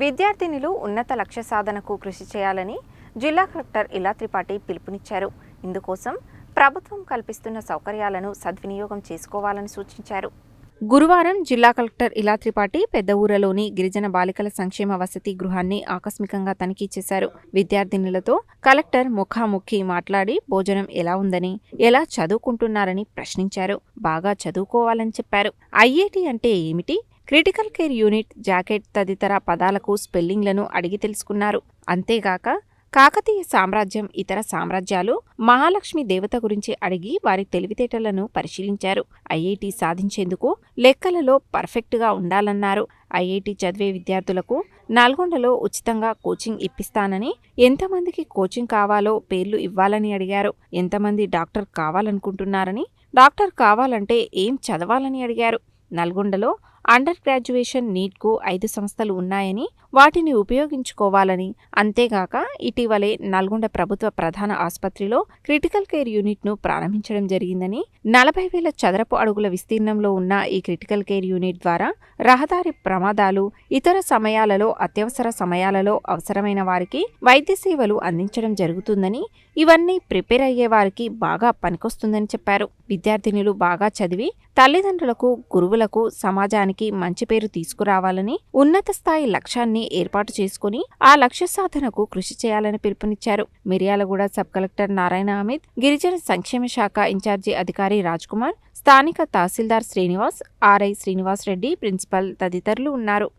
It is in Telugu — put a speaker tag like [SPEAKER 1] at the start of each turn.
[SPEAKER 1] విద్యార్థినులు ఉన్నత లక్ష్య సాధనకు కృషి చేయాలని జిల్లా కలెక్టర్ ఇలా త్రిపాఠి పిలుపునిచ్చారు. ఇందుకోసం ప్రభుత్వం కల్పిస్తున్న సౌకర్యాలను సద్వినియోగం చేసుకోవాలని సూచించారు. గురువారం జిల్లా కలెక్టర్ ఇలా త్రిపాఠి పెద్ద ఊరలోని గిరిజన బాలికల సంక్షేమ వసతి గృహాన్ని ఆకస్మికంగా తనిఖీ చేశారు. విద్యార్థినులతో కలెక్టర్ ముఖాముఖి మాట్లాడి భోజనం ఎలా ఉందని, ఎలా చదువుకుంటున్నారని ప్రశ్నించారు. బాగా చదువుకోవాలని చెప్పారు. ఐఐటి అంటే ఏమిటి, క్రిటికల్ కేర్ యూనిట్, జాకెట్ తదితర పదాలకు స్పెల్లింగ్లను అడిగి తెలుసుకున్నారు. అంతేగాక కాకతీయ సామ్రాజ్యం, ఇతర సామ్రాజ్యాలు, మహాలక్ష్మి దేవత గురించి అడిగి వారి తెలివితేటలను పరిశీలించారు. ఐఐటి సాధించేందుకు లెక్కలలో పర్ఫెక్ట్గా ఉండాలన్నారు. ఐఐటి చదివే విద్యార్థులకు నల్గొండలో ఉచితంగా కోచింగ్ ఇప్పిస్తానని, ఎంతమందికి కోచింగ్ కావాలో పేర్లు ఇవ్వాలని అడిగారు. ఎంతమంది డాక్టర్ కావాలనుకుంటున్నారని, డాక్టర్ కావాలంటే ఏం చదవాలని అడిగారు. నల్గొండలో అండర్ గ్రాడ్యుయేషన్ నీట్కు 5 సంస్థలు ఉన్నాయని, వాటిని ఉపయోగించుకోవాలని, అంతేగాక ఇటీవలే నల్గొండ ప్రభుత్వ ప్రధాన ఆసుపత్రిలో క్రిటికల్ కేర్ యూనిట్ను ప్రారంభించడం జరిగిందని, 40,000 చదరపు అడుగుల విస్తీర్ణంలో ఉన్న ఈ క్రిటికల్ కేర్ యూనిట్ ద్వారా రహదారి ప్రమాదాలు, ఇతర సమయాలలో, అత్యవసర సమయాలలో అవసరమైన వారికి వైద్య సేవలు అందించడం జరుగుతుందని, ఇవన్నీ ప్రిపేర్ అయ్యే వారికి బాగా పనికొస్తుందని చెప్పారు. విద్యార్థినులు బాగా చదివి తల్లిదండ్రులకు, గురువులకు, సమాజానికి మంచి పేరు తీసుకురావాలని, ఉన్నత స్థాయి లక్ష్యాన్ని ఏర్పాటు చేసుకుని ఆ లక్ష్య సాధనకు కృషి చేయాలని పిలుపునిచ్చారు. మిర్యాలగూడ సబ్ కలెక్టర్ నారాయణ అమిత్, గిరిజన సంక్షేమ శాఖ ఇన్ఛార్జి అధికారి రాజ్ కుమార్, స్థానిక తహసీల్దార్ శ్రీనివాస్, ఆర్ఐ శ్రీనివాస్ రెడ్డి, ప్రిన్సిపల్ తదితరులు ఉన్నారు.